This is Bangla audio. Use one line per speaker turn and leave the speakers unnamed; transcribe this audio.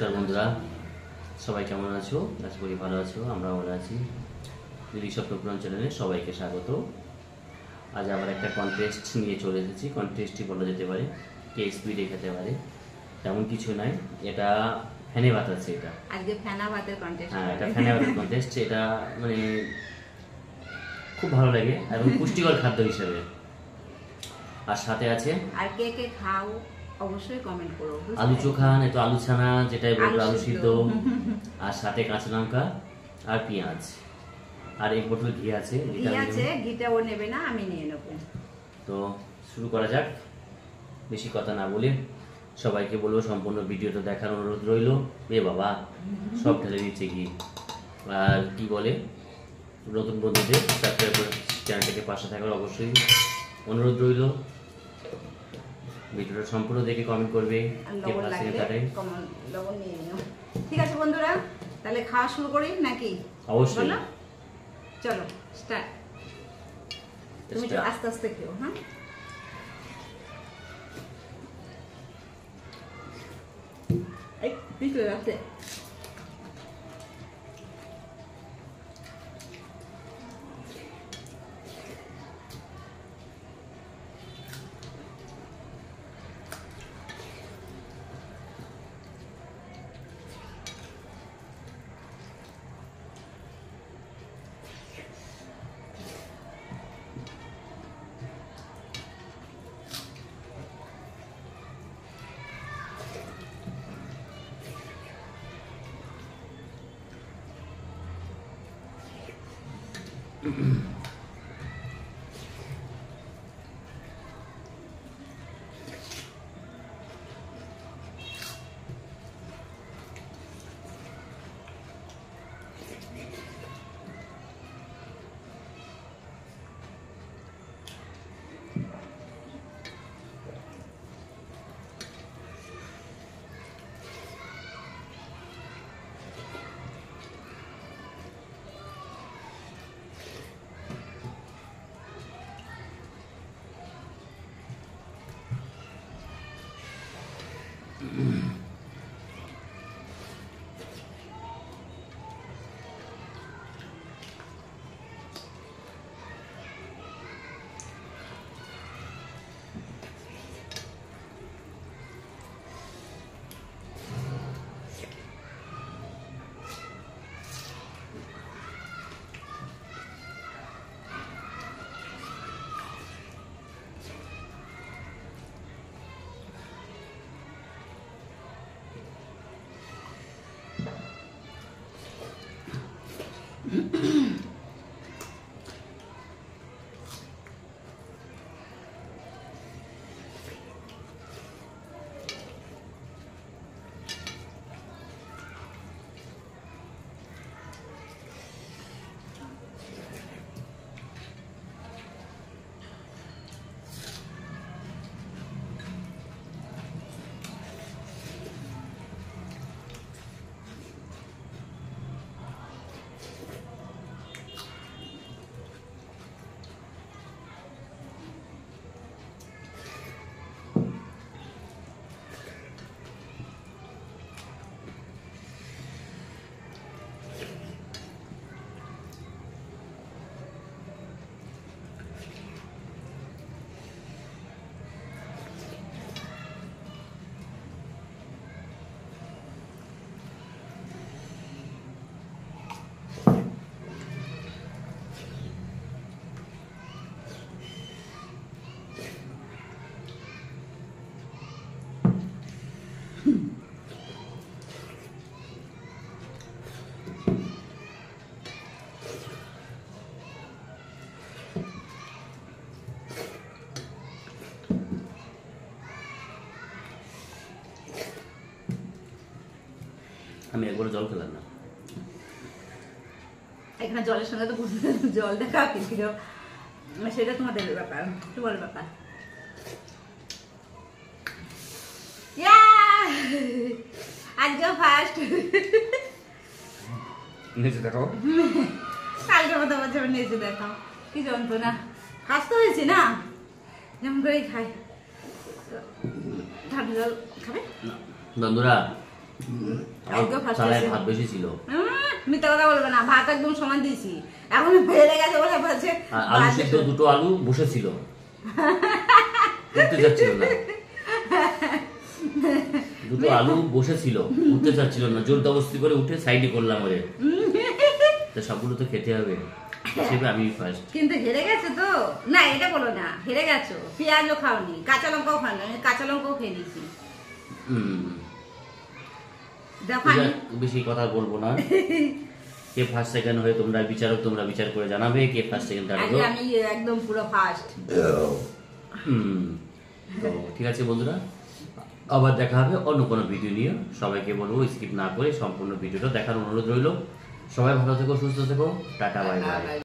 নমস্কার বন্ধুরা, সবাই কেমন আছো? আশা করি ভালো আছো। আমরা ভালো আছি। দিদি স্বপ্নপূরণ চ্যানেলে সবাইকে স্বাগত। আজ আবার একটা কন্টেস্ট নিয়ে চলে এসেছি। কন্টেস্টই বলা যেতে পারে, কে স্পিডে খেতে পারে, তেমন কিছু নাই। এটা ফেনে ভাত আছে, এটা
আজকে ফেনা ভাতের কন্টেস্ট।
হ্যাঁ, এটা ফেনে ভাতের কন্টেস্ট। এটা মানে খুব ভালো লাগে এবং পুষ্টিকর খাদ্য হিসেবে। আর সাথে আছে,
আর কে কে খাও অবশ্যই কমেন্ট করো।
আলু চোখা, নয়তো আলু ছানা, যেটাই বলবো, আলু সিদ্ধ, আর সাথে কাঁচা লঙ্কা আর পেঁয়াজ, আর এক বোতল ঘি আছে।
ঘিটা ও নেবে না, আমি নিয়ে নেব।
তো শুরু করা যাক। বেশি কথা না বলে সবাইকে বলবো সম্পূর্ণ ভিডিওটা দেখার অনুরোধ রইল। এ বাবা, সব ঢেলে দিচ্ছে ঘি। আর কি বলে, নতুন বন্ধুদের সাবস্ক্রাইব করে চ্যানেলটাকে পাশে থাকার অবশ্যই অনুরোধ রইল। ভিডিওটা সম্পূর্ণ দেখে কমেন্ট করবে।
লবণ নিয়ে নিও। ঠিক আছে বন্ধুরা, তাহলে খাওয়া শুরু করি নাকি?
অবশ্যই,
চলো স্টার্ট। তুমি একটু আস্তে আস্তে খেও। হ্যাঁ, এই পিছলে আছে।
আমি একবার জল খেলাম না।
এখানে জলের সঙ্গে তো জল দেখা কিন্তু সেটা তোমাদের ব্যাপার, তোমার ব্যাপার। আজকে ফার্স্ট
নিচে দেখাও,
কালকে মতো বছর নিচে দেখাও। কি যন্ত্রণা, ফার্স্ট তো হয়েছে না, যেমন করেই খাই। ঠান্ডা জল খাবে
বন্ধুরা?
আজকে ফার্স্ট
থালায়
হয়েছে।
ভাত বেশি ছিল।
মিথ্যা কথা বলবে না, ভাত একদম সমান দিয়েছি। এখন বেড়ে গেছে বলে বলছে
আর আলু সিদ্ধ, দুটো আলু বসেছিল, উঠতে যাচ্ছিল না। দুটো আলু বসেছিল, উঠতে চাচ্ছিল না, জোর জবরদস্তি করে উঠে সাইডে করলাম ওরে। তা সবগুলো তো খেতে হবে, হিসেবে আমি ফার্স্ট।
কিন্তু হেরে গেছে তো, না এটা বলো না, হেরে গেছো। পেঁয়াজও খাওনি, কাঁচা লঙ্কাও খাওনি, আমি কাঁচা লঙ্কাও খেয়ে নিয়েছি। দেখো আমি
বেশি কথা বলবো না। কে ফার্স্ট সেকেন্ড হয়ে তোমরা বিচারক, তোমরা বিচার করে জানাবে কে ফার্স্ট সেকেন্ড থার্ড
আজকে
হলো।
আমি একদম পুরো ফার্স্ট।
তো ঠিক আছে বন্ধুরা, আবার দেখা হবে অন্য কোনো ভিডিও নিয়ে। সবাইকে বলবো স্কিপ না করে সম্পূর্ণ ভিডিওটা দেখার অনুরোধ রইল। সবাই ভালো থেকো, সুস্থ থেকো, টাটা, বাই বাই।